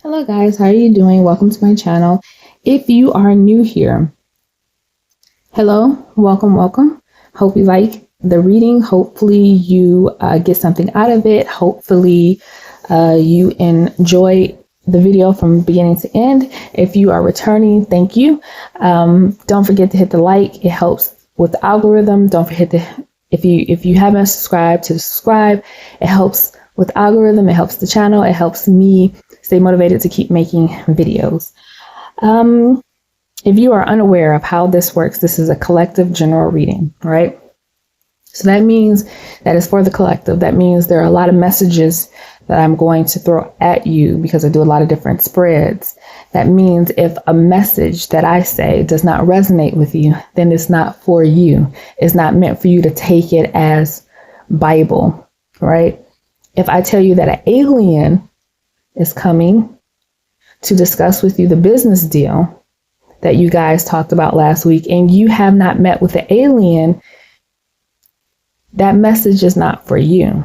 Hello guys, how are you doing? Welcome to my channel. If you are new here, hello, welcome. Hope you like the reading. Hopefully you get something out of it. Hopefully you enjoy the video from beginning to end. If you are returning, thank you. Don't forget to hit the like. It helps with the algorithm. Don't forget to, if you haven't subscribed, to subscribe. It helps with the algorithm. It helps the channel. It helps me stay motivated to keep making videos. If you are unaware of how this works, this is a collective general reading, right? So that means that it's for the collective. That means there are a lot of messages that I'm going to throw at you because I do a lot of different spreads. That means if a message that I say does not resonate with you, then it's not for you. It's not meant for you to take it as Bible, right? If I tell you that an alien is coming to discuss with you the business deal that you guys talked about last week, and you have not met with the alien, that message is not for you.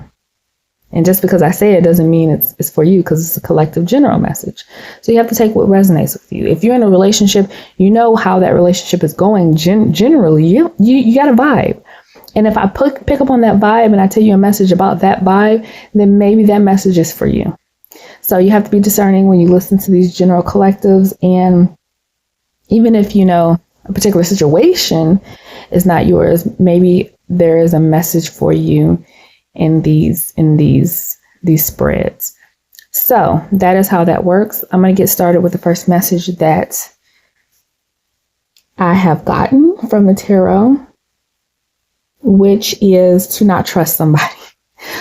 And just because I say it doesn't mean it's for you, because it's a collective general message. So you have to take what resonates with you. If you're in a relationship, you know how that relationship is going. Generally, you got a vibe. And if I pick up on that vibe and I tell you a message about that vibe, then maybe that message is for you. So you have to be discerning when you listen to these general collectives. And even if you know a particular situation is not yours, maybe there is a message for you in these spreads. So that is how that works. I'm going to get started with the first message that I have gotten from the tarot, which is to not trust somebody.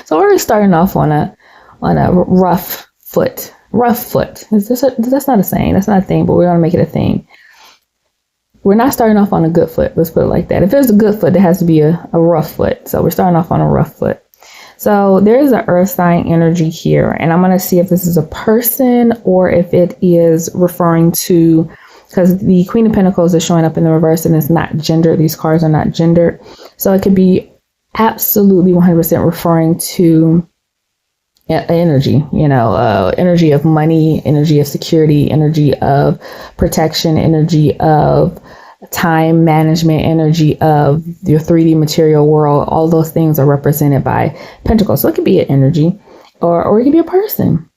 So we're already starting off on a rough foot. That's not a saying. That's not a thing, but we're going to make it a thing. We're not starting off on a good foot. Let's put it like that. If there's a good foot, there has to be a rough foot. So we're starting off on a rough foot. So there is an earth sign energy here, and I'm going to see if this is a person or if it is referring to, because the Queen of Pentacles is showing up in the reverse and it's not gendered. These cards are not gendered. So it could be absolutely 100% referring to energy, energy of money, energy of security, energy of protection, energy of time management, energy of your 3D material world. All those things are represented by Pentacles. So it could be an energy or it could be a person.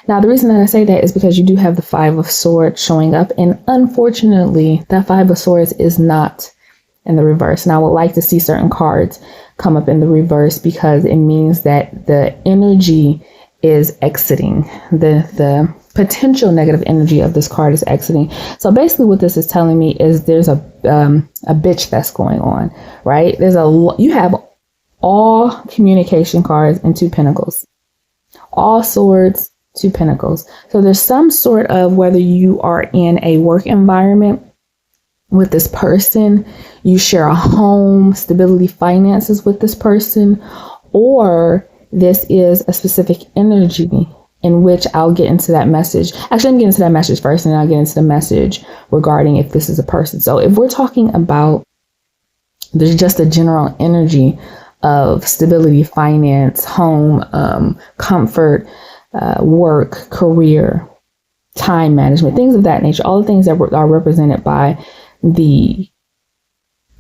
Now, the reason that I say that is because you do have the Five of Swords showing up. And unfortunately, that Five of Swords is not in the reverse. And I would like to see certain cards come up in the reverse because it means that the energy is exiting. The potential negative energy of this card is exiting. So basically what this is telling me is there's a bitch that's going on, right? You have all communication cards and Two Pentacles, all swords, Two Pentacles. So there's some sort of, whether you are in a work environment with this person, you share a home, stability, finances with this person, or this is a specific energy in which I'll get into that message. Actually, I'm getting into that message first, and then I'll get into the message regarding if this is a person. So if we're talking about, there's just a general energy of stability, finance, home, comfort, work, career, time management, things of that nature, all the things that are represented by the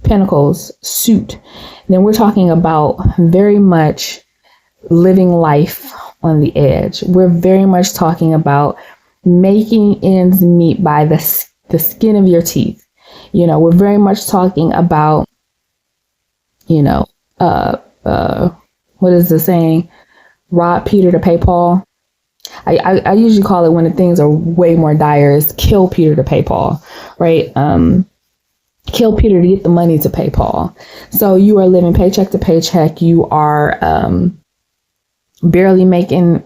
Pentacles suit, then we're talking about very much living life on the edge. We're very much talking about making ends meet by the skin of your teeth. We're very much talking about, what is the saying? Rob Peter to pay Paul. I usually call it, when the things are way more dire, is kill Peter to pay Paul, right? Kill Peter to get the money to pay Paul. So you are living paycheck to paycheck. You are barely making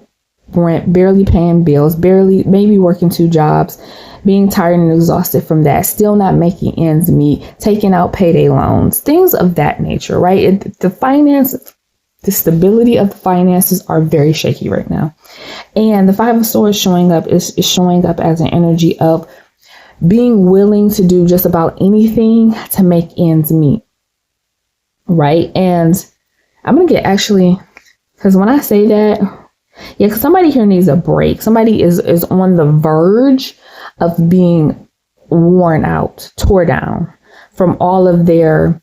rent, barely paying bills, maybe working 2 jobs, being tired and exhausted from that, still not making ends meet, taking out payday loans, things of that nature, right? The stability of the finances are very shaky right now. And the Five of Swords showing up is showing up as an energy of being willing to do just about anything to make ends meet, right? And I'm going to get, actually, because when I say that, Yeah, because somebody here needs a break. Somebody is on the verge of being worn out, tore down from all of their,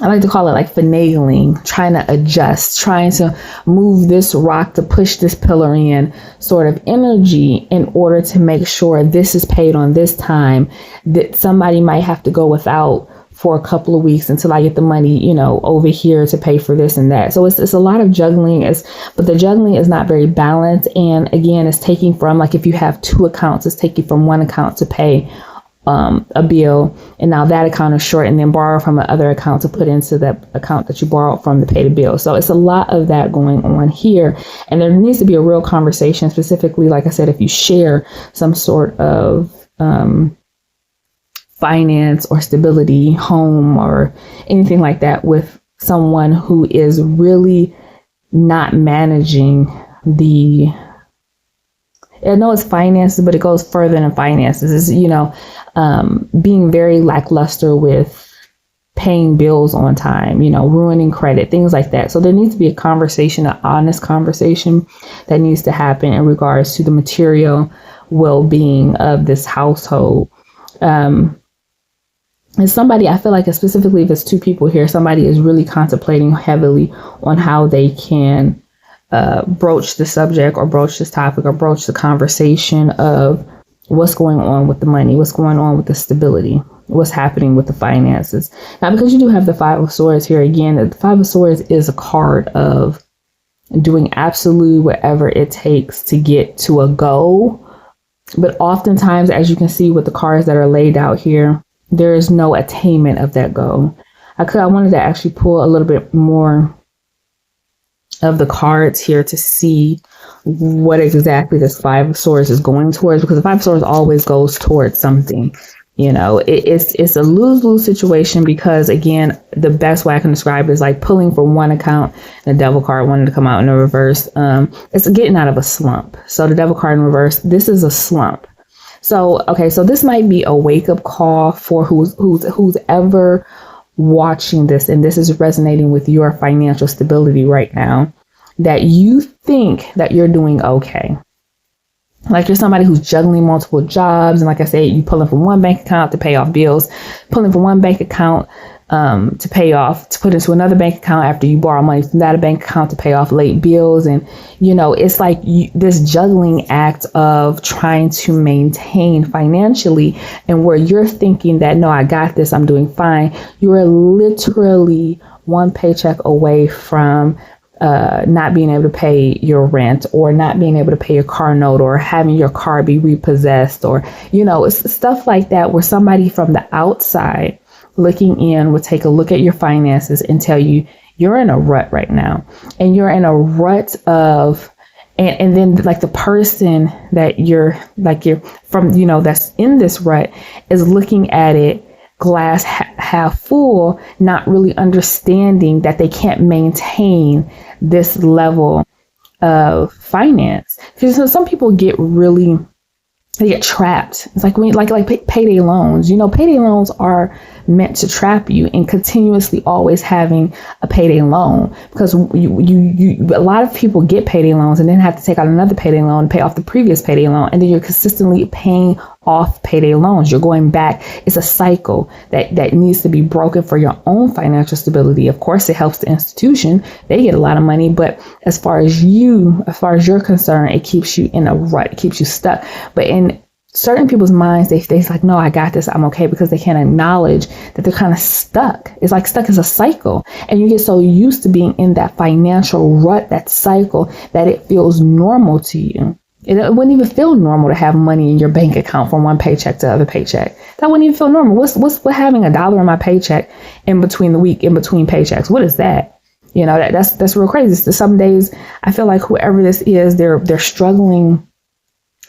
I like to call it like finagling, trying to adjust, trying to move this rock to push this pillar in sort of energy in order to make sure this is paid on this time, that somebody might have to go without for a couple of weeks until I get the money, over here to pay for this and that. So it's a lot of juggling, but the juggling is not very balanced. And again, it's taking from, like, if you have two accounts, it's taking from one account to pay a bill, and now that account is short, and then borrow from another account to put into that account that you borrowed from to pay the bill. So it's a lot of that going on here, and there needs to be a real conversation, specifically, like I said, if you share some sort of finance or stability, home or anything like that, with someone who is really not managing I know it's finances, but it goes further than finances. Is being very lackluster with paying bills on time, ruining credit, things like that. So there needs to be a conversation, an honest conversation that needs to happen in regards to the material well-being of this household. And somebody, I feel like, specifically if it's two people here, somebody is really contemplating heavily on how they can broach the subject or broach this topic or broach the conversation of what's going on with the money, what's going on with the stability, what's happening with the finances. Now, because you do have the Five of Swords here, again, the Five of Swords is a card of doing absolutely whatever it takes to get to a goal. But oftentimes, as you can see with the cards that are laid out here, there is no attainment of that goal. I wanted to actually pull a little bit more of the cards here to see what exactly this Five of Swords is going towards, because the Five of Swords always goes towards something. It's a lose-lose situation, because again, the best way I can describe it is like pulling from one account. The Devil card wanted to come out in the reverse. It's getting out of a slump. So the Devil card in reverse, this is a slump. So, okay, so this might be a wake-up call for who's ever watching this, and this is resonating with your financial stability right now, that you think that you're doing okay. Like you're somebody who's juggling multiple jobs, and like I said, you pulling from one bank account to pay off bills, pulling from one bank account to put into another bank account after you borrow money from that bank account to pay off late bills. And, it's like this juggling act of trying to maintain financially, and where you're thinking that, no, I got this, I'm doing fine. You are literally one paycheck away from not being able to pay your rent, or not being able to pay your car note, or having your car be repossessed, or, it's stuff like that, where somebody from the outside looking in would take a look at your finances and tell you you're in a rut right now. And you're in a rut of, and then like the person that you're from, that's in this rut is looking at it glass half full, not really understanding that they can't maintain this level of finance. Because some people they get trapped. It's like like payday loans. Payday loans are meant to trap you in continuously always having a payday loan, because a lot of people get payday loans and then have to take out another payday loan and pay off the previous payday loan, and then you're consistently paying off payday loans. You're going back. It's a cycle that needs to be broken for your own financial stability. Of course, it helps the institution. They get a lot of money, but as far as you're concerned, it keeps you in a rut. It keeps you stuck. But in certain people's minds, they like, no, I got this, I'm okay, because they can't acknowledge that they're kind of stuck. It's like stuck as a cycle. And you get so used to being in that financial rut, that cycle, that it feels normal to you. It wouldn't even feel normal to have money in your bank account from one paycheck to other paycheck. That wouldn't even feel normal. What's having $1 in my paycheck in between the week, in between paychecks? What is that? That's real crazy. Some days I feel like whoever this is, they're struggling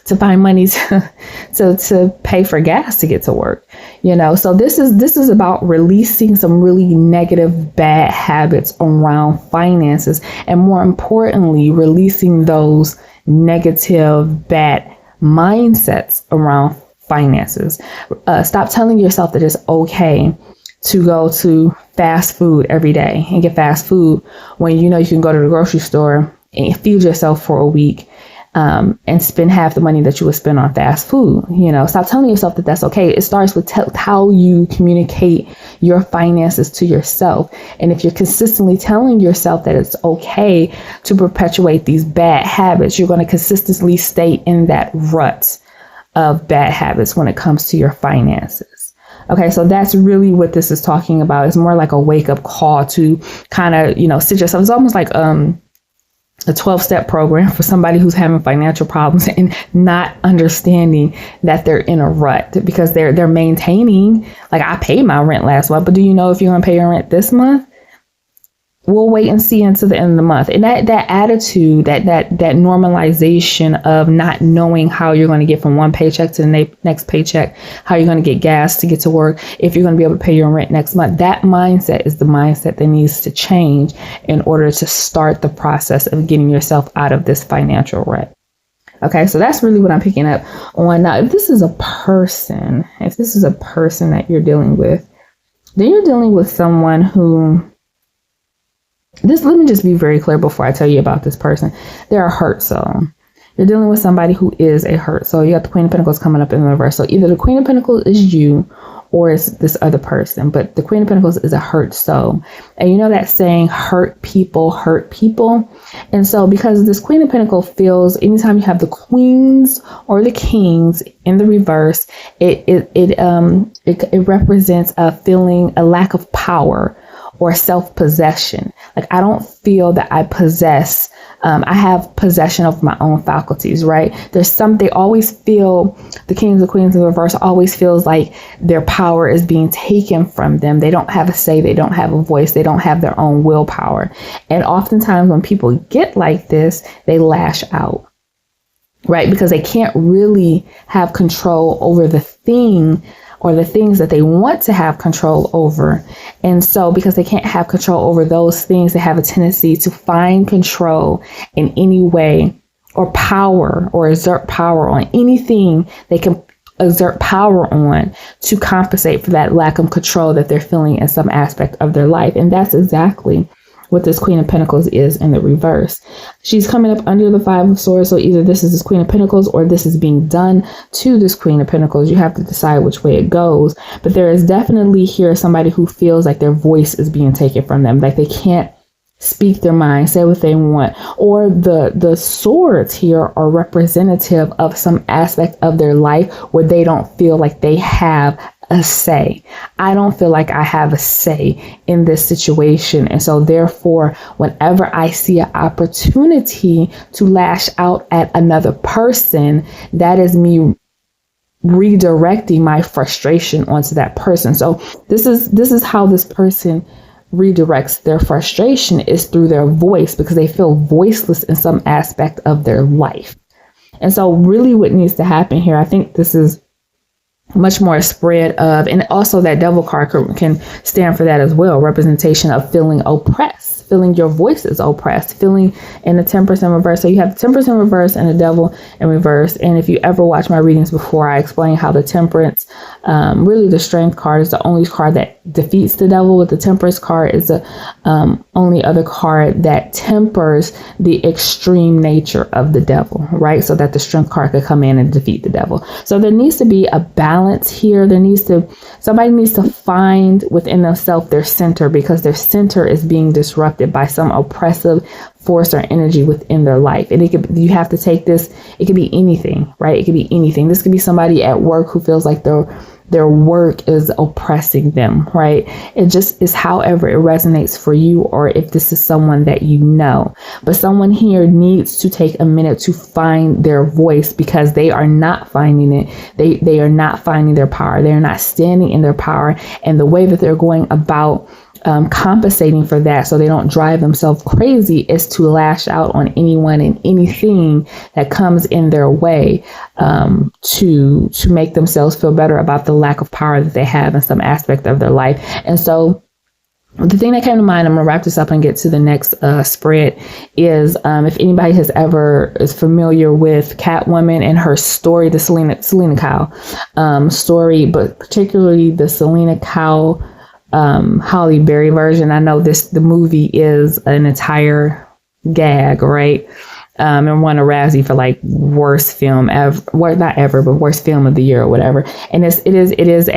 to find money to pay for gas to get to work. So this is about releasing some really negative, bad habits around finances, and more importantly, releasing those negative, bad mindsets around finances. Stop telling yourself that it's okay to go to fast food every day and get fast food when you can go to the grocery store and feed yourself for a week, and spend half the money that you would spend on fast food. Stop telling yourself that that's okay. It starts with how you communicate your finances to yourself. And if you're consistently telling yourself that it's okay to perpetuate these bad habits, you're going to consistently stay in that rut of bad habits when it comes to your finances. Okay, so that's really what this is talking about. It's more like a wake-up call to kind of, sit yourself. It's almost like a 12-step program for somebody who's having financial problems and not understanding that they're in a rut because they're maintaining, like, I paid my rent last month, but do you know if you're going to pay your rent this month? We'll wait and see until the end of the month. And that attitude, that normalization of not knowing how you're going to get from one paycheck to the next paycheck, how you're going to get gas to get to work, if you're going to be able to pay your rent next month, that mindset is the mindset that needs to change in order to start the process of getting yourself out of this financial rut. Okay, so that's really what I'm picking up on. Now, if this is a person that you're dealing with, then you're dealing with someone who, let me just be very clear before I tell you about this person. They're a hurt soul. You're dealing with somebody who is a hurt soul. You got the Queen of Pentacles coming up in reverse. So either the Queen of Pentacles is you or it's this other person. But the Queen of Pentacles is a hurt soul. And you know that saying, hurt people hurt people. And so because this Queen of Pentacles feels, anytime you have the queens or the kings in the reverse, it represents a feeling, a lack of power or self-possession. Like, I don't feel that I possess, I have possession of my own faculties, right? They always feel, the kings and queens in reverse always feels like their power is being taken from them. They don't have a say. They don't have a voice. They don't have their own willpower. And oftentimes when people get like this, they lash out, right? Because they can't really have control over the thing or the things that they want to have control over. And so because they can't have control over those things, they have a tendency to find control in any way, or power, or exert power on anything they can exert power on to compensate for that lack of control that they're feeling in some aspect of their life. And that's exactly what this Queen of Pentacles is in the reverse. She's coming up under the Five of Swords. So either this is this Queen of Pentacles or this is being done to this Queen of Pentacles. You have to decide which way it goes. But there is definitely here somebody who feels like their voice is being taken from them. Like they can't speak their mind, say what they want. Or the swords here are representative of some aspect of their life where they don't feel like they have a say. I don't feel like I have a say in this situation. And so therefore, whenever I see an opportunity to lash out at another person, that is me redirecting my frustration onto that person. So this is how this person redirects their frustration, is through their voice, because they feel voiceless in some aspect of their life. And so really what needs to happen here, I think this is much more a spread of, and also that Devil card can stand for that as well, representation of feeling oppressed, feeling your voice is oppressed, feeling in the Temperance in reverse. So you have the Temperance in reverse and the Devil in reverse. And if you ever watch my readings before, I explain how the Temperance, really the Strength card is the only card that defeats the Devil, with the Temperance card is the only other card that tempers the extreme nature of the Devil, right? So that the Strength card could come in and defeat the Devil. So there needs to be a balance here. Somebody needs to find within themselves their center, because their center is being disrupted by some oppressive force or energy within their life. And you have to take this, it could be anything, right? It could be anything. This could be somebody at work who feels like their work is oppressing them, right? It just is however it resonates for you, or if this is someone that you know. But someone here needs to take a minute to find their voice, because they are not finding it. They are not finding their power. They're not standing in their power. And the way that they're going about compensating for that, so they don't drive themselves crazy, is to lash out on anyone and anything that comes in their way, to make themselves feel better about the lack of power that they have in some aspect of their life. And so the thing that came to mind, I'm going to wrap this up and get to the next spread, is if anybody is familiar with Catwoman and her story, the Selena Kyle story, but particularly the Selena Kyle Halle Berry version. I know the movie is an entire gag, right? And won a Razzie for like worst film ever, well, not ever, but worst film of the year or whatever. And it is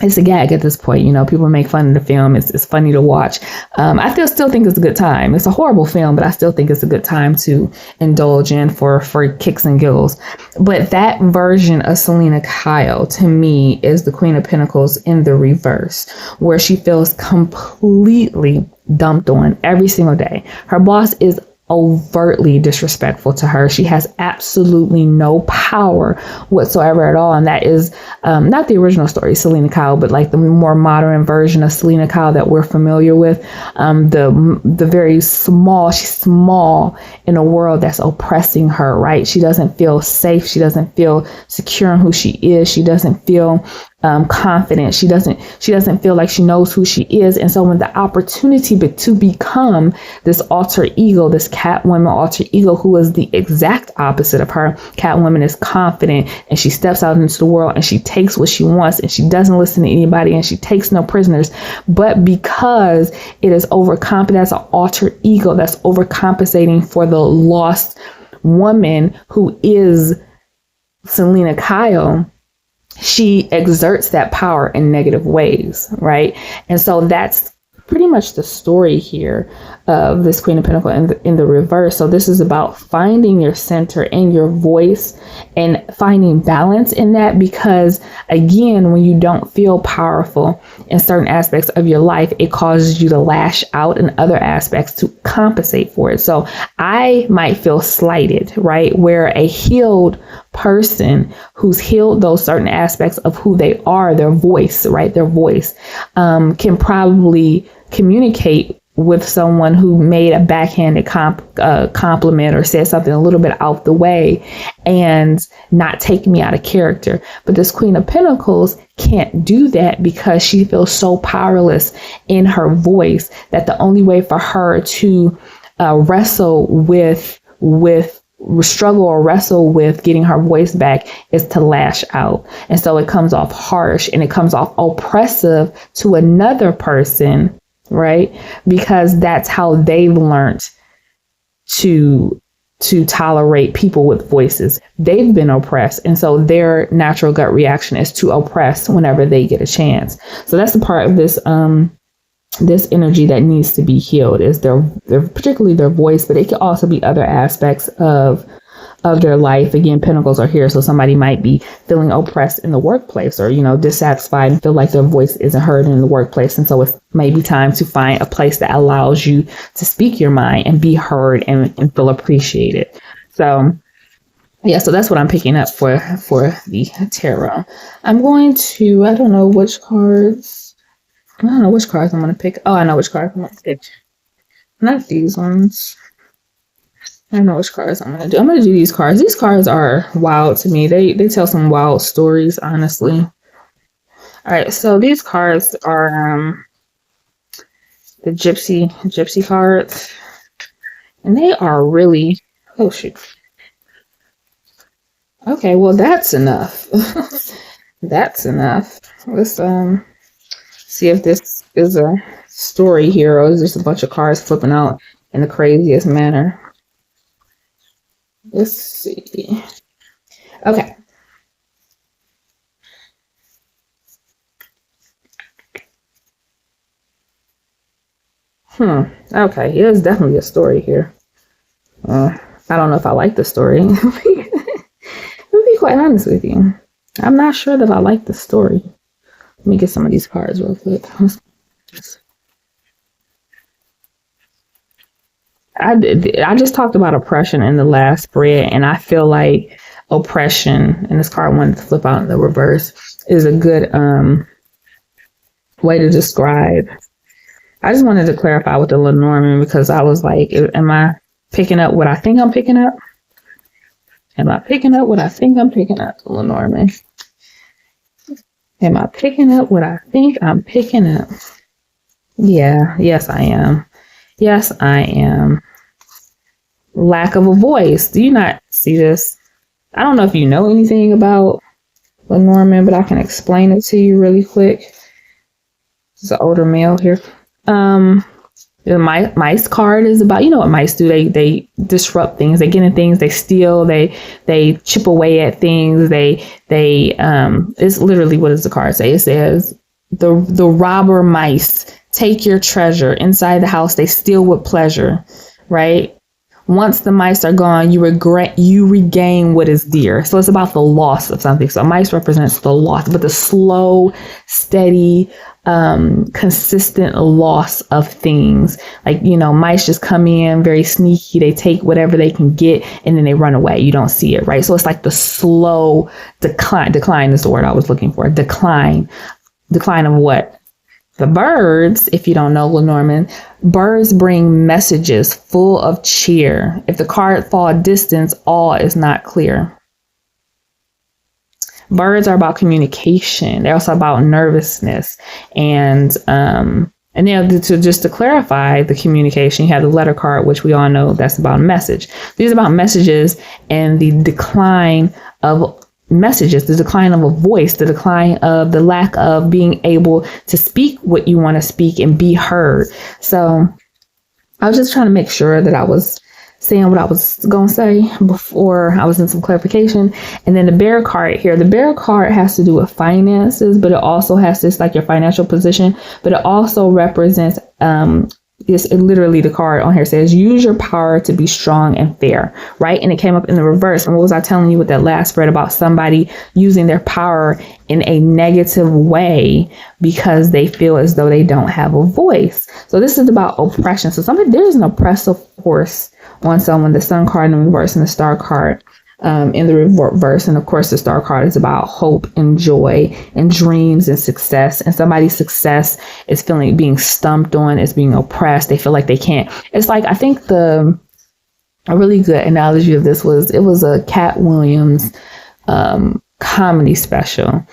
it's a gag at this point. You know, people make fun of the film. It's funny to watch. I still think it's a good time. It's a horrible film, but I still think it's a good time to indulge in for kicks and giggles. But that version of Selena Kyle, to me, is the Queen of Pentacles in the reverse, where she feels completely dumped on every single day. Her boss is overtly disrespectful to her. She has absolutely no power whatsoever at all. And that is not the original story, Selena Kyle, but like the more modern version of Selena Kyle that we're familiar with. The very small, she's small in a world that's oppressing her, right? She doesn't feel safe. She doesn't feel secure in who she is. She doesn't feel confident. She doesn't feel like she knows who she is. And so when the opportunity to become this alter ego, this Catwoman alter ego, who is the exact opposite of her, Catwoman is confident and she steps out into the world and she takes what she wants and she doesn't listen to anybody and she takes no prisoners. But because it is overconfident, that's an alter ego that's overcompensating for the lost woman who is Selena Kyle, she exerts that power in negative ways, right? And so that's pretty much the story here of this Queen of Pentacles in the reverse. So this is about finding your center and your voice and finding balance in that, because again, when you don't feel powerful in certain aspects of your life, it causes you to lash out in other aspects to compensate for it. So I might feel slighted, right? Where a healed person who's healed those certain aspects of who they are, their voice, right? Their voice can probably communicate with someone who made a backhanded compliment or said something a little bit out the way and not take me out of character. But this Queen of Pentacles can't do that because she feels so powerless in her voice that the only way for her to wrestle with getting her voice back is to lash out. And so it comes off harsh and it comes off oppressive to another person, right? Because that's how they've learned to tolerate people with voices. They've been oppressed. And so their natural gut reaction is to oppress whenever they get a chance. So that's the part of this energy that needs to be healed, is their particularly their voice, but it can also be other aspects of their life. Again, pentacles are here, so somebody might be feeling oppressed in the workplace, or dissatisfied and feel like their voice isn't heard in the workplace, and so it may be time to find a place that allows you to speak your mind and be heard and feel appreciated. So yeah, so that's what I'm picking up for the tarot. I don't know which cards I'm going to pick. Oh, I know which cards I'm going to pick. Not these ones. I know which cards I'm going to do. I'm going to do these cards. These cards are wild to me. They tell some wild stories, honestly. All right, so these cards are the gypsy cards. And they are really... Oh, shoot. Okay, well, that's enough. That's enough. Let's see if this is a story here, or is this a bunch of cards flipping out in the craziest manner. Let's see. Okay. Okay, there's definitely a story here. I don't know if I like the story. I'll be quite honest with you. I'm not sure that I like the story. Let me get some of these cards real quick. I just talked about oppression in the last spread, and I feel like oppression, and this card wanted to flip out in the reverse, is a good way to describe. I just wanted to clarify with the Lenormand, because I was like, am I picking up what I think I'm picking up? Am I picking up what I think I'm picking up, Lenormand? Am I picking up what I think I'm picking up? Yeah, yes, I am. Yes, I am. Lack of a voice. Do you not see this? I don't know if you know anything about Lenormand, but I can explain it to you really quick. This is an older male here. The mice card is about, you know what mice do? They disrupt things. They get in things. They steal. They chip away at things. They it's literally, what does the card say? It says the robber mice take your treasure inside the house. They steal with pleasure, right? Once the mice are gone, you regain what is dear. So it's about the loss of something. So mice represents the loss, but the slow, steady, consistent loss of things. Like, you know, mice just come in very sneaky. They take whatever they can get and then they run away. You don't see it, right? So it's like the slow decline. Decline is the word I was looking for. Decline of what? The birds, if you don't know Lenormand, birds bring messages full of cheer. If the card fall distance, all is not clear. Birds are about communication. They're also about nervousness. And then to clarify the communication, you have the letter card, which we all know that's about a message. These are about messages and the decline of messages, the decline of a voice, the decline of the lack of being able to speak what you want to speak and be heard. So I was just trying to make sure that I was saying what I was going to say before I was in some clarification. And then the bear card here, the bear card has to do with finances, but it also has this, like, your financial position, but it also represents, literally the card on here says, use your power to be strong and fair, right? And it came up in the reverse. And what was I telling you with that last spread about somebody using their power in a negative way because they feel as though they don't have a voice? So this is about oppression. So there's an oppressive force on someone. The sun card in the reverse and the star card in the reverse. And of course, the star card is about hope and joy and dreams and success. And somebody's success is being stumped on, is being oppressed. They feel like they can't. It's like, I think a really good analogy of this was, it was a Cat Williams comedy special.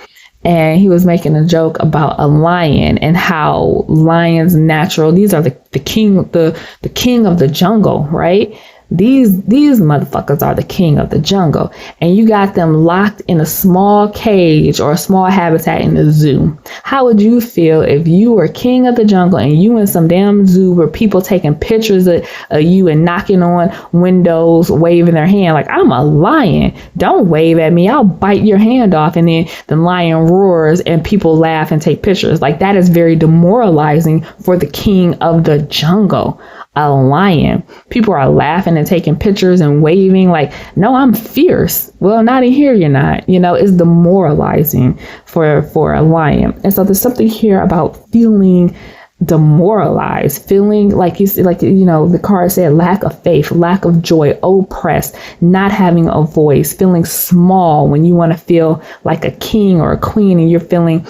And he was making a joke about a lion and how lions these are the king of the jungle, right? These motherfuckers are the king of the jungle, and you got them locked in a small cage or a small habitat in the zoo. How would you feel if you were king of the jungle and you in some damn zoo where people taking pictures of you and knocking on windows, waving their hand like, I'm a lion, don't wave at me, I'll bite your hand off. And then the lion roars and people laugh and take pictures. Like, that is very demoralizing for the king of the jungle. A lion. People are laughing and taking pictures and waving like, no, I'm fierce. Well, not in here, you're not. You know, it's demoralizing for a lion. And so there's something here about feeling demoralized, feeling like, you know, the card said lack of faith, lack of joy, oppressed, not having a voice, feeling small when you want to feel like a king or a queen, and you're feeling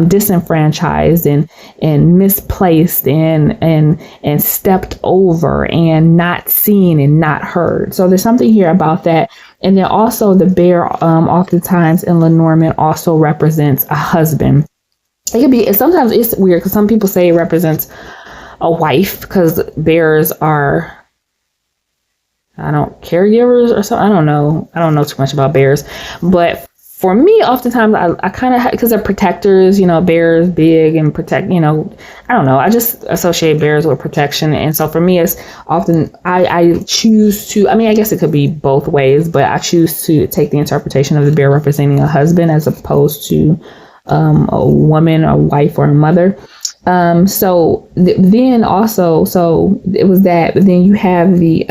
disenfranchised and misplaced and stepped over and not seen and not heard. So there's something here about that. And then also the bear oftentimes in Lenormand also represents a husband. It could be, sometimes it's weird because some people say it represents a wife because bears are, caregivers or something. I don't know too much about bears, but for me, oftentimes I kind of, because they're protectors, you know, bears big and protect, you know, I don't know. I just associate bears with protection. And so for me, it's often, I choose to, I guess it could be both ways, but I choose to take the interpretation of the bear representing a husband as opposed to a woman, a wife, or a mother. So then also, so it was that, but then you have the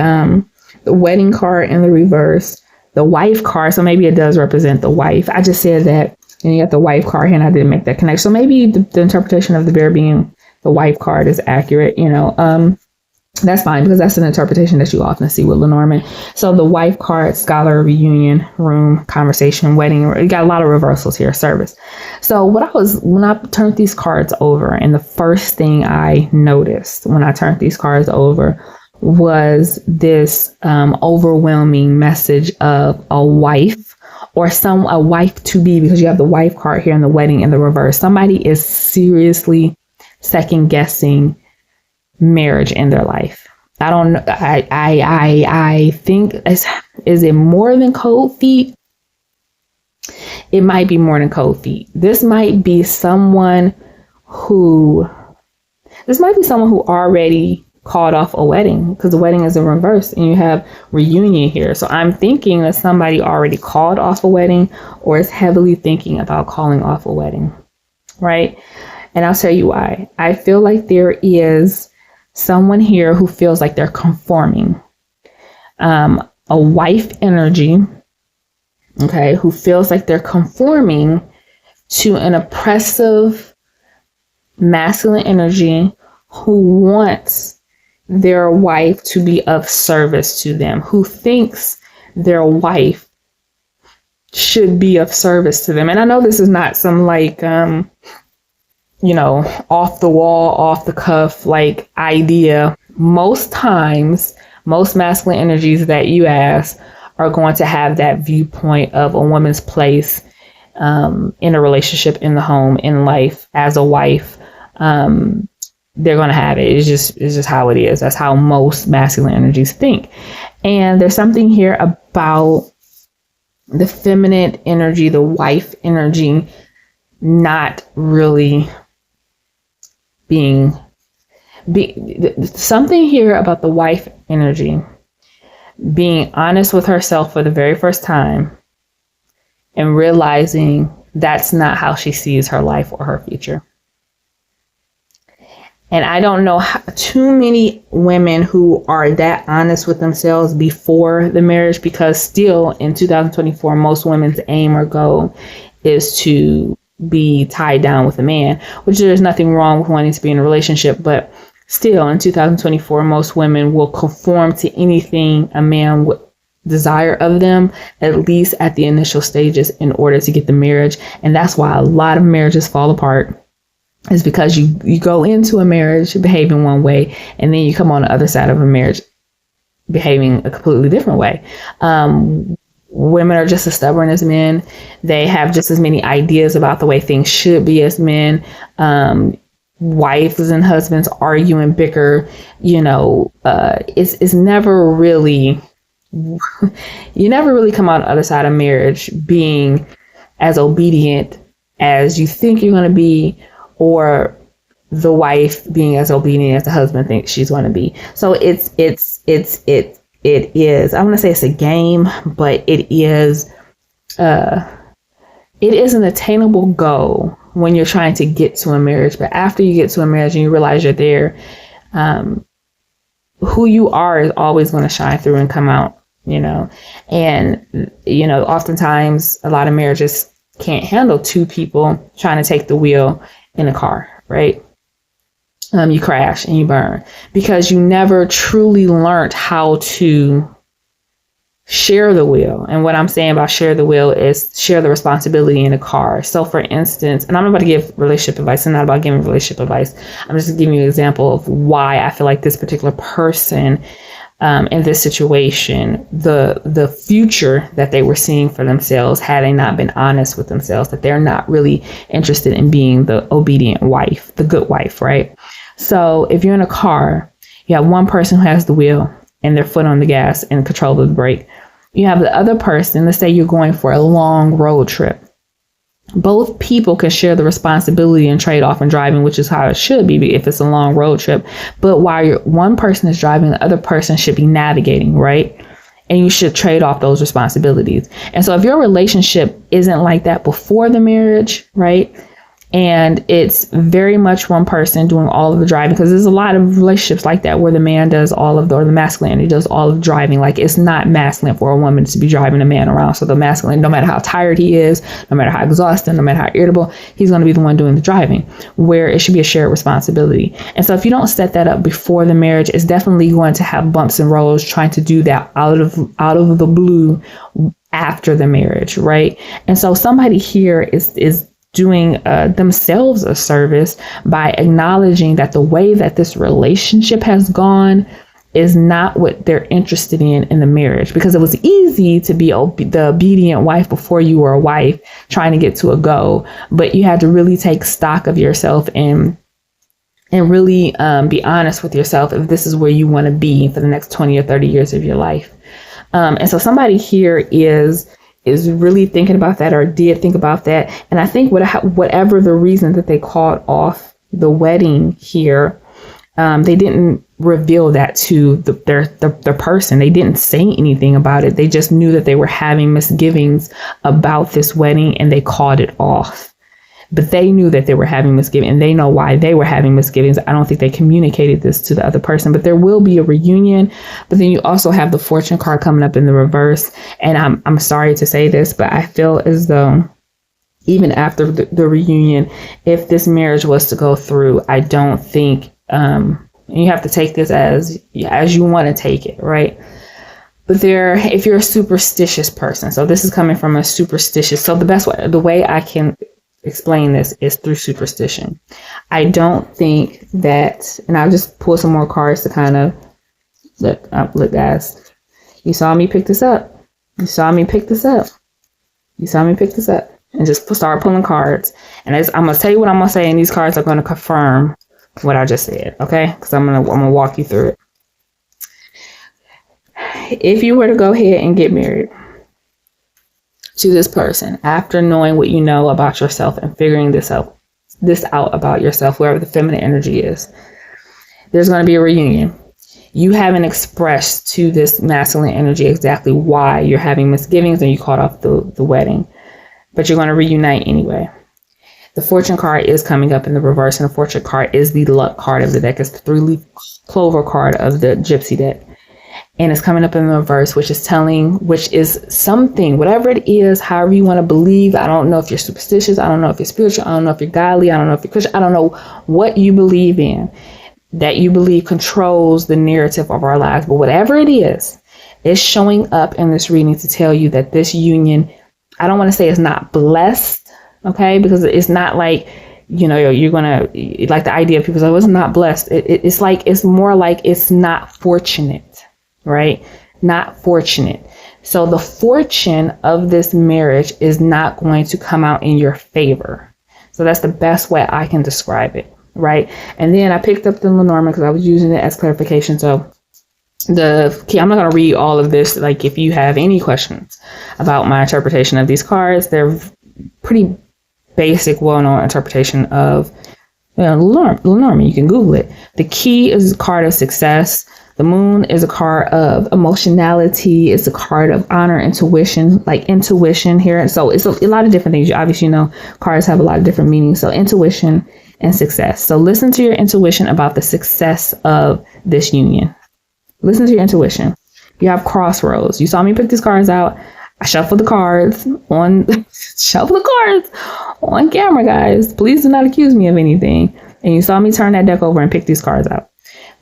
wedding card in the reverse, the wife card. So maybe it does represent the wife. I just said that, and you got the wife card here, and I didn't make that connection. So maybe the interpretation of the bear being the wife card is accurate, you know. That's fine, because that's an interpretation that you often see with Lenormand. So the wife card, scholar, reunion, room, conversation, wedding, you got a lot of reversals here, service. So when I turned these cards over, and the first thing I noticed when I turned these cards over was this overwhelming message of a wife, or a wife to be, because you have the wife card here in the wedding in the reverse. Somebody is seriously second guessing marriage in their life. I don't know. I think, is it more than cold feet? It might be more than cold feet. This might be someone who already called off a wedding, because the wedding is in reverse and you have reunion here. So I'm thinking that somebody already called off a wedding or is heavily thinking about calling off a wedding, right? And I'll tell you why. I feel like there is someone here who feels like they're conforming. A wife energy, okay, who feels like they're conforming to an oppressive masculine energy, who wants their wife to be of service to them, who thinks their wife should be of service to them. And I know this is not some like, off the wall, off the cuff, like idea. Most times, most masculine energies that you ask are going to have that viewpoint of a woman's place in a relationship, in the home, in life, as a wife. They're going to have it. It's just how it is. That's how most masculine energies think. And there's something here about the feminine energy, the wife energy, not really something here about the wife energy being honest with herself for the very first time and realizing that's not how she sees her life or her future. And I don't know too many women who are that honest with themselves before the marriage, because still in 2024, most women's aim or goal is to be tied down with a man, which there's nothing wrong with wanting to be in a relationship. But still in 2024, most women will conform to anything a man would desire of them, at least at the initial stages, in order to get the marriage. And that's why a lot of marriages fall apart. Is because you go into a marriage behaving one way, and then you come on the other side of a marriage behaving a completely different way. Women are just as stubborn as men. They have just as many ideas about the way things should be as men. Wives and husbands argue and bicker. It's never really, you never really come out the other side of marriage being as obedient as you think you're going to be, or the wife being as obedient as the husband thinks she's going to be. So it is, I want to say it's a game, but it is an attainable goal when you're trying to get to a marriage. But after you get to a marriage and you realize you're there, who you are is always going to shine through and come out, and, oftentimes a lot of marriages can't handle two people trying to take the wheel in a car, right? You crash and you burn because you never truly learned how to share the wheel. And what I'm saying about share the wheel is share the responsibility in a car. So for instance, and I'm not about to give relationship advice. I'm not about giving relationship advice. I'm just giving you an example of why I feel like this particular person in this situation, the future that they were seeing for themselves, had they not been honest with themselves, that they're not really interested in being the obedient wife, the good wife, right? So if you're in a car, you have one person who has the wheel and their foot on the gas and control of the brake. You have the other person, let's say you're going for a long road trip. Both people can share the responsibility and trade off in driving, which is how it should be if it's a long road trip. But while one person is driving, the other person should be navigating, right? And you should trade off those responsibilities. And so if your relationship isn't like that before the marriage, right? And it's very much one person doing all of the driving, because there's a lot of relationships like that where the man does all of or the masculinity does all of the driving. Like, it's not masculine for a woman to be driving a man around. So the masculine, no matter how tired he is, no matter how exhausted, no matter how irritable, he's going to be the one doing the driving, where it should be a shared responsibility. And so if you don't set that up before the marriage, it's definitely going to have bumps and roads trying to do that out of the blue after the marriage, right? And so somebody here is doing themselves a service by acknowledging that the way that this relationship has gone is not what they're interested in the marriage, because it was easy to be the obedient wife before you were a wife trying to get to a goal, but you had to really take stock of yourself and really be honest with yourself if this is where you want to be for the next 20 or 30 years of your life. And so somebody here is really thinking about that, or did think about that. And I think whatever the reason that they called off the wedding here, they didn't reveal that to their person. They didn't say anything about it. They just knew that they were having misgivings about this wedding, and they called it off. But they knew that they were having misgivings, and they know why they were having misgivings. I don't think they communicated this to the other person, but there will be a reunion. But then you also have the fortune card coming up in the reverse. And I'm sorry to say this, but I feel as though even after the reunion, if this marriage was to go through, I don't think, you have to take this as you want to take it, right? But if you're a superstitious person, so this is coming from a superstitious, so the way I can explain this is through superstition. I don't think that, and I'll just pull some more cards to kind of look guys. You saw me pick this up. You saw me pick this up. And just start pulling cards. And I'm going to tell you what I'm going to say, and these cards are going to confirm what I just said, okay? Because I'm gonna walk you through it. If you were to go ahead and get married to this person after knowing what you know about yourself and figuring this out about yourself, wherever the feminine energy is, there's going to be a reunion. You haven't expressed to this masculine energy exactly why you're having misgivings and you called off the wedding, but you're going to reunite anyway. The fortune card is coming up in the reverse, and the fortune card is the luck card of the deck. It's the 3-leaf clover card of the gypsy deck. And it's coming up in the reverse, which is something, whatever it is, however you want to believe. I don't know if you're superstitious. I don't know if you're spiritual. I don't know if you're godly. I don't know if you're Christian. I don't know what you believe in, that you believe controls the narrative of our lives. But whatever it is, it's showing up in this reading to tell you that this union, I don't want to say it's not blessed. Okay, because it's not like, you're gonna, like the idea of people say, oh, it's not blessed. It's more like it's not fortunate, right? Not fortunate. So the fortune of this marriage is not going to come out in your favor. So that's the best way I can describe it, right? And then I picked up the Lenormand because I was using it as clarification. So I'm not going to read all of this. Like, if you have any questions about my interpretation of these cards, they're pretty basic, well-known interpretation of Lenormand. You can Google it. The key is a card of success. The moon is a card of emotionality. It's a card of honor, intuition, like intuition here. So it's a lot of different things. You obviously know cards have a lot of different meanings. So intuition and success. So listen to your intuition about the success of this union. Listen to your intuition. You have crossroads. You saw me pick these cards out. I shuffled the cards on camera, guys. Please do not accuse me of anything. And you saw me turn that deck over and pick these cards out.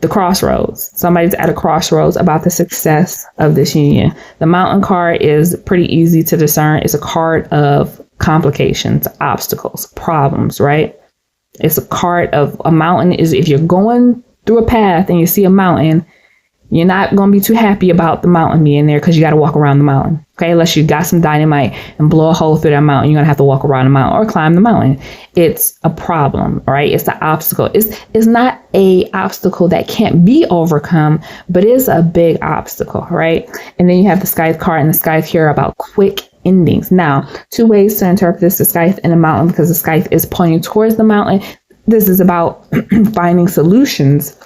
The crossroads. Somebody's at a crossroads about the success of this union. The mountain card is pretty easy to discern. It's a card of complications, obstacles, problems, right? It's a card of a mountain. Is if you're going through a path and you see a mountain, you're not going to be too happy about the mountain being there because you got to walk around the mountain. Okay, unless you got some dynamite and blow a hole through that mountain, you're going to have to walk around the mountain or climb the mountain. It's a problem, right? It's the obstacle. It's not a obstacle that can't be overcome, but it's a big obstacle, right? And then you have the Scythe card, and the Scythe here about quick endings. Now, two ways to interpret this: the Scythe and the mountain, because the Scythe is pointing towards the mountain. This is about finding solutions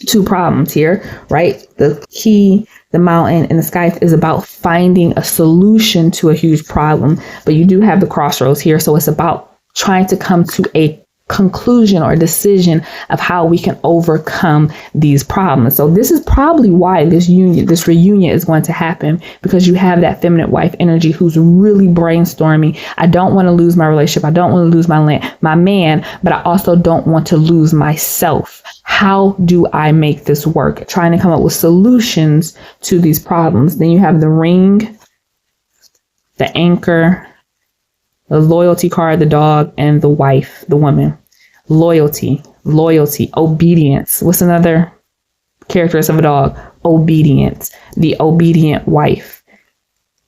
to problems here, right? The key, the mountain, and the Scythe is about finding a solution to a huge problem. But you do have the crossroads here. So it's about trying to come to a conclusion or decision of how we can overcome these problems. So this is probably why this reunion is going to happen, because you have that feminine wife energy who's really brainstorming. I don't want to lose my relationship. I don't want to lose my man, but I also don't want to lose myself. How do I make this work? Trying to come up with solutions to these problems. Then you have the ring, the anchor, the loyalty card, the dog, and the wife, the woman. Loyalty, obedience. What's another characteristic of a dog? Obedience. The obedient wife.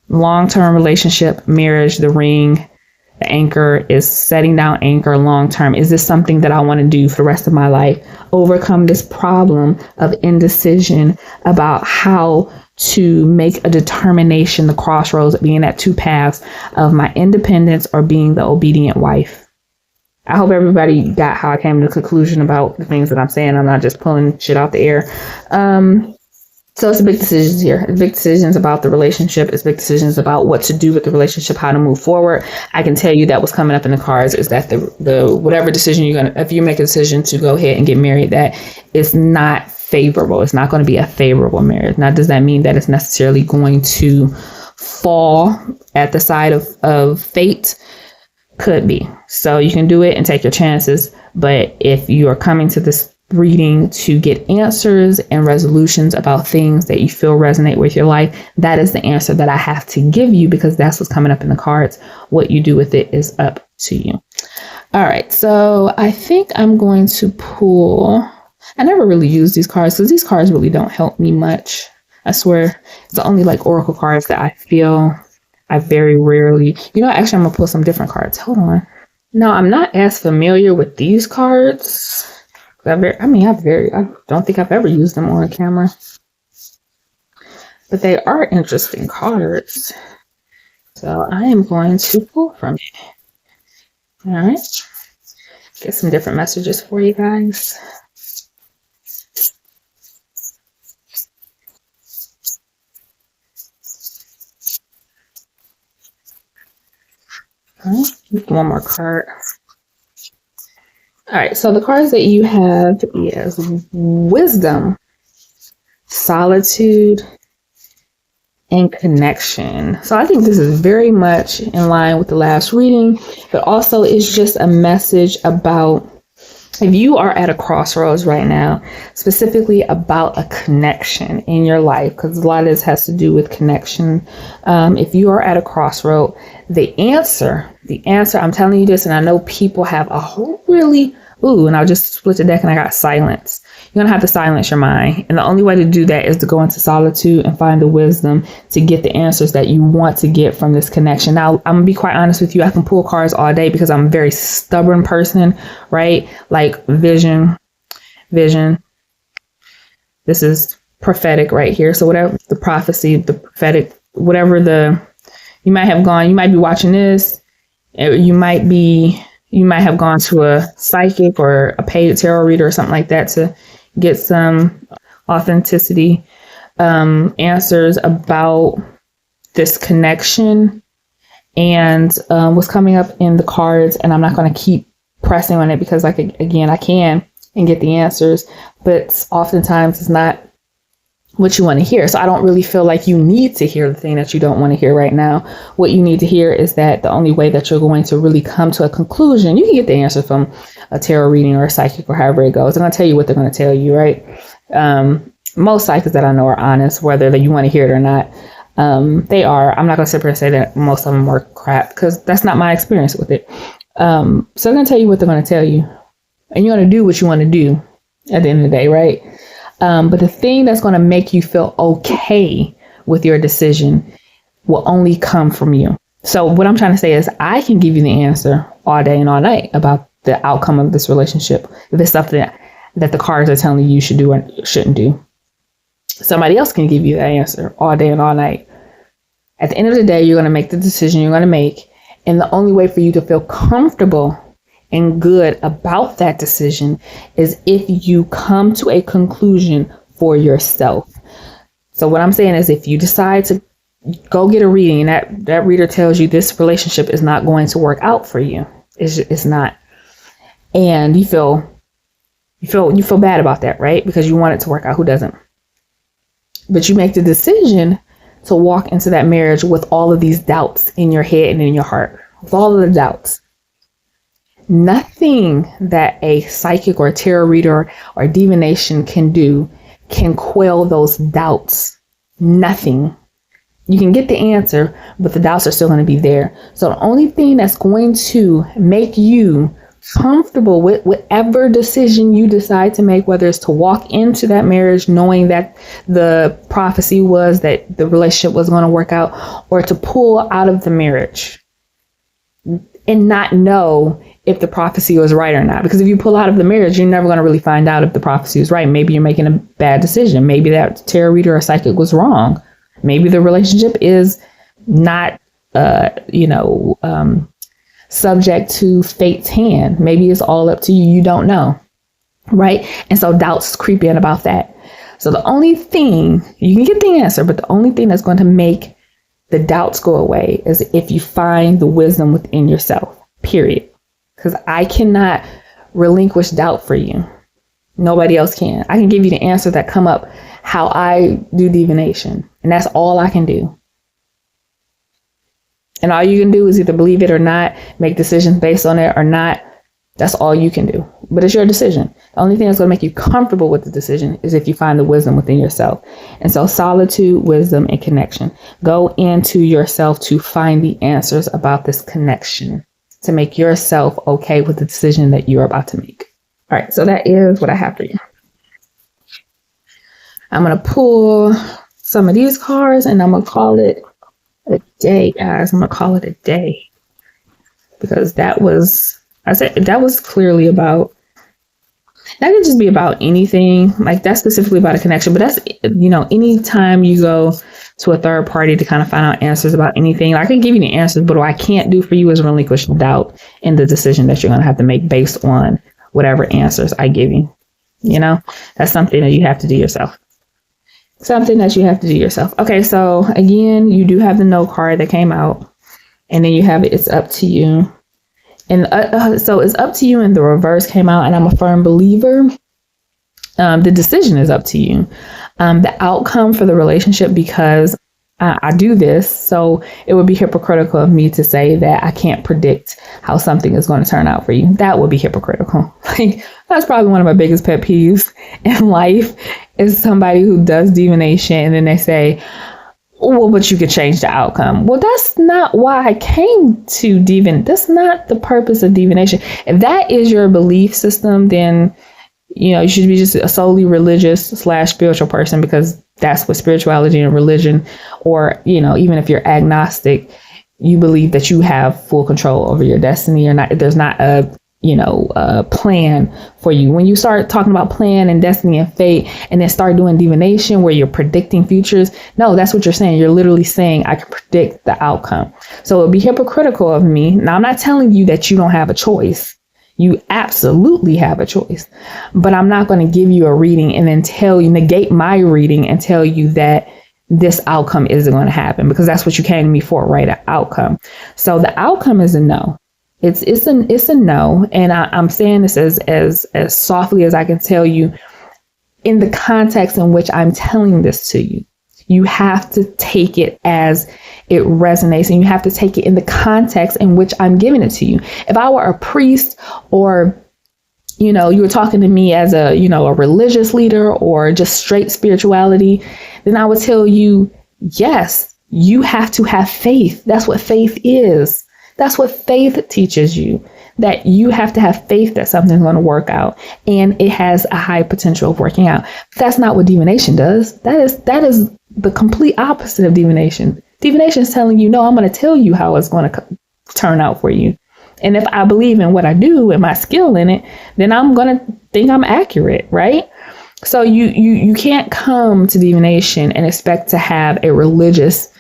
Long-term relationship, marriage, the ring, the anchor is setting down anchor long-term. Is this something that I want to do for the rest of my life? Overcome this problem of indecision about how to make a determination, the crossroads being at two paths of my independence or being the obedient wife. I hope everybody got how I came to the conclusion about the things that I'm saying. I'm not just pulling shit out the air. So it's big decisions here. It's big decisions about the relationship. It's big decisions about what to do with the relationship, how to move forward. I can tell you that what's coming up in the cards is that the whatever decision if you make a decision to go ahead and get married, that is not favorable. It's not going to be a favorable marriage. Now, does that mean that it's necessarily going to fall at the side of fate? Could be. So you can do it and take your chances. But if you are coming to this reading to get answers and resolutions about things that you feel resonate with your life, that is the answer that I have to give you, because that's what's coming up in the cards. What you do with it is up to you. All right. So I think I'm going to pull. I never really use these cards because these cards really don't help me much. I swear. It's the only like oracle cards that I feel I very rarely, actually I'm going to pull some different cards. Hold on. No, I'm not as familiar with these cards. I don't think I've ever used them on camera, but they are interesting cards. So I am going to pull from it. All right. Get some different messages for you guys. All right. One more card. All right, so the cards that you have is wisdom, solitude, and connection. So I think this is very much in line with the last reading, but also it's just a message about if you are at a crossroads right now, specifically about a connection in your life, because a lot of this has to do with connection. If you are at a crossroad, the answer, I'm telling you this, and I know people have a whole and I'll just split the deck and I got silence. You're going to have to silence your mind. And the only way to do that is to go into solitude and find the wisdom to get the answers that you want to get from this connection. Now, I'm going to be quite honest with you. I can pull cards all day because I'm a very stubborn person, right? Like vision. This is prophetic right here. So whatever the prophecy, the prophetic, whatever you might be watching this. You might have gone to a psychic or a paid tarot reader or something like that to get some authenticity, answers about this connection and what's coming up in the cards. And I'm not going to keep pressing on it because, like, again, I can and get the answers, but oftentimes it's not what you want to hear. So I don't really feel like you need to hear the thing that you don't want to hear right now. What you need to hear is that the only way that you're going to really come to a conclusion, you can get the answer from a tarot reading or a psychic or however it goes. They're going to tell you what they're going to tell you, right? Most psychics that I know are honest, whether you want to hear it or not. They are. I'm not going to sit here and say that most of them are crap because that's not my experience with it. So they're going to tell you what they're going to tell you, and you're going to do what you want to do at the end of the day, right? But the thing that's going to make you feel okay with your decision will only come from you. So what I'm trying to say is I can give you the answer all day and all night about the outcome of this relationship. If it's something that the cards are telling you should do or shouldn't do. Somebody else can give you that answer all day and all night. At the end of the day, you're going to make the decision you're going to make. And the only way for you to feel comfortable and good about that decision is if you come to a conclusion for yourself. So what I'm saying is if you decide to go get a reading and that reader tells you this relationship is not going to work out for you, it's not, and you feel bad about that, right? Because you want it to work out. Who doesn't? But you make the decision to walk into that marriage with all of these doubts in your head and in your heart, with all of the doubts. Nothing that a psychic or a tarot reader or divination can do can quell those doubts. Nothing. You can get the answer, but the doubts are still going to be there. So the only thing that's going to make you comfortable with whatever decision you decide to make, whether it's to walk into that marriage knowing that the prophecy was that the relationship was going to work out, or to pull out of the marriage and not know if the prophecy was right or not. Because if you pull out of the marriage, you're never going to really find out if the prophecy was right. Maybe you're making a bad decision. Maybe that tarot reader or psychic was wrong. Maybe the relationship is not, subject to fate's hand. Maybe it's all up to you. You don't know. Right. And so doubts creep in about that. So the only thing, you can get the answer, but the only thing that's going to make the doubts go away is if you find the wisdom within yourself, period. Because I cannot relinquish doubt for you. Nobody else can. I can give you the answer that come up how I do divination. And that's all I can do. And all you can do is either believe it or not, make decisions based on it or not. That's all you can do. But it's your decision. The only thing that's going to make you comfortable with the decision is if you find the wisdom within yourself. And so solitude, wisdom, and connection. Go into yourself to find the answers about this connection, to make yourself okay with the decision that you're about to make. All right. So that is what I have for you. I'm going to pull some of these cards and I'm going to call it a day, guys. I'm going to call it a day because that was clearly about, that could just be about anything. Like that's specifically about a connection, but that's, anytime you go to a third party to kind of find out answers about anything, I can give you the answers, but what I can't do for you is relinquish doubt in the decision that you're going to have to make based on whatever answers I give you. That's something that you have to do yourself. Okay. So again, you do have the no card that came out and then you have it's up to you. And so it's up to you and the reverse came out and I'm a firm believer. The decision is up to you. The outcome for the relationship, because I do this, so it would be hypocritical of me to say that I can't predict how something is going to turn out for you. That would be hypocritical. Like that's probably one of my biggest pet peeves in life is somebody who does divination and then they say, well, but you could change the outcome. Well, that's not why I came to divination. That's not the purpose of divination. If that is your belief system, then, you should be just a solely religious / spiritual person, because that's what spirituality and religion, or, even if you're agnostic, you believe that you have full control over your destiny or not. There's not a plan for you. When you start talking about plan and destiny and fate and then start doing divination where you're predicting futures, no, that's what you're saying. You're literally saying I can predict the outcome. So it would be hypocritical of me. Now, I'm not telling you that you don't have a choice. You absolutely have a choice, but I'm not going to give you a reading and then negate my reading and tell you that this outcome isn't going to happen, because that's what you came to me for, right? An outcome. So the outcome is a no. It's a no. And I'm saying this as softly as I can tell you in the context in which I'm telling this to you. You have to take it as it resonates, and you have to take it in the context in which I'm giving it to you. If I were a priest, or, you were talking to me as a religious leader or just straight spirituality, then I would tell you, yes, you have to have faith. That's what faith is. That's what faith teaches you, that you have to have faith that something's going to work out, and it has a high potential of working out. But that's not what divination does. That is the complete opposite of divination. Divination is telling you, no, I'm going to tell you how it's going to turn out for you. And if I believe in what I do and my skill in it, then I'm going to think I'm accurate, right? So you can't come to divination and expect to have a religious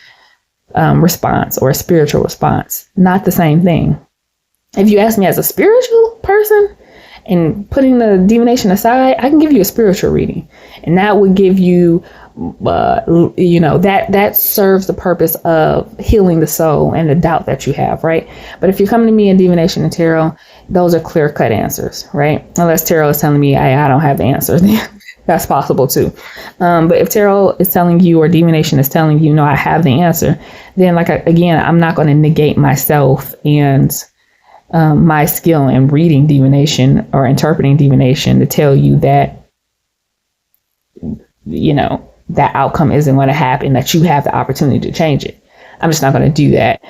response or a spiritual response. Not the same thing. If you ask me as a spiritual person and putting the divination aside, I can give you a spiritual reading, and that would give you, that serves the purpose of healing the soul and the doubt that you have, right? But if you're coming to me in divination and tarot, those are clear cut answers, right? Unless tarot is telling me I don't have the answers. That's possible too. But if tarot is telling you, or divination is telling you, no, I have the answer, then again, I'm not going to negate myself and my skill in reading divination or interpreting divination to tell you that, that outcome isn't going to happen, that you have the opportunity to change it. I'm just not going to do that.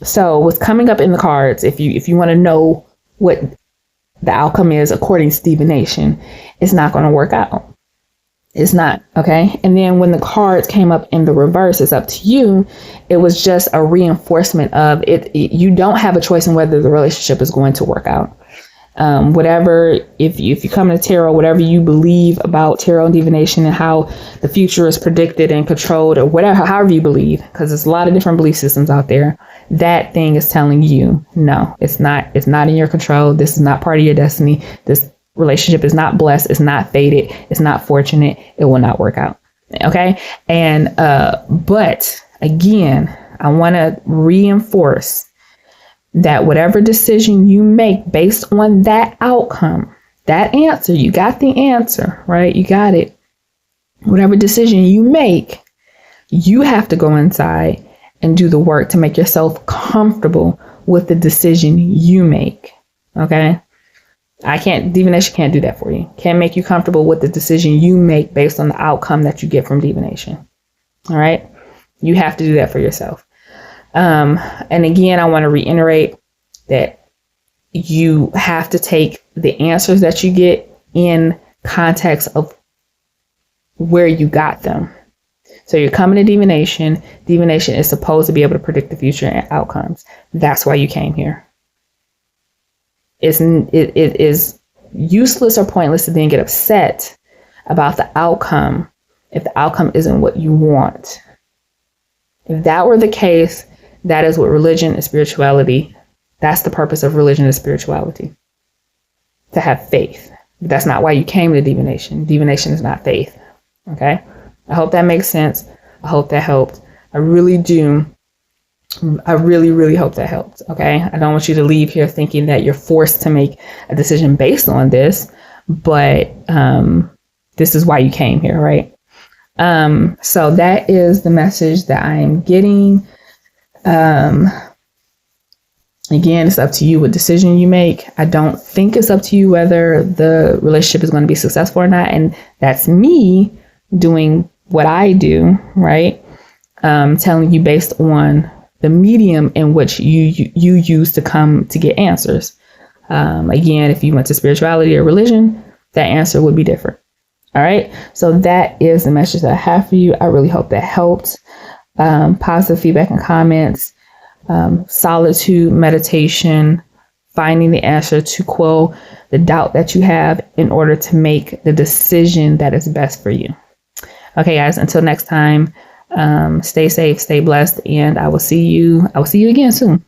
So what's coming up in the cards, if you want to know what the outcome is according to divination, it's not going to work out. It's not. Okay. And then when the cards came up in the reverse, it's up to you. It was just a reinforcement of it. You don't have a choice in whether the relationship is going to work out. Whatever, if you come to tarot, whatever you believe about tarot and divination and how the future is predicted and controlled, or whatever, however you believe, because there's a lot of different belief systems out there, that thing is telling you, no, it's not in your control. This is not part of your destiny. This relationship is not blessed. It's not fated. It's not fortunate. It will not work out. Okay. And, but again, I want to reinforce that whatever decision you make based on that outcome, that answer, you got the answer, right? You got it. Whatever decision you make, you have to go inside and do the work to make yourself comfortable with the decision you make. Okay. Divination can't do that for you. Can't make you comfortable with the decision you make based on the outcome that you get from divination. All right. You have to do that for yourself. And again, I want to reiterate that you have to take the answers that you get in context of where you got them. So you're coming to divination. Divination is supposed to be able to predict the future and outcomes. That's why you came here. It is useless or pointless to then get upset about the outcome if the outcome isn't what you want. If that were the case, that is what religion and spirituality, that's the purpose of religion and spirituality, to have faith. But that's not why you came to divination. Divination is not faith. Okay. I hope that makes sense. I hope that helped. I really do. I really, really hope that helped. Okay. I don't want you to leave here thinking that you're forced to make a decision based on this, but this is why you came here, right? So that is the message that I am getting. Again, it's up to you what decision you make. I don't think it's up to you whether the relationship is going to be successful or not. And that's me doing what I do, right? Telling you based on the medium in which you use to come to get answers. Again, if you went to spirituality or religion, that answer would be different. All right. So that is the message that I have for you. I really hope that helped. Positive feedback and comments, solitude, meditation, finding the answer to quell the doubt that you have in order to make the decision that is best for you. Okay, guys, until next time, stay safe, stay blessed, and I will see you again soon.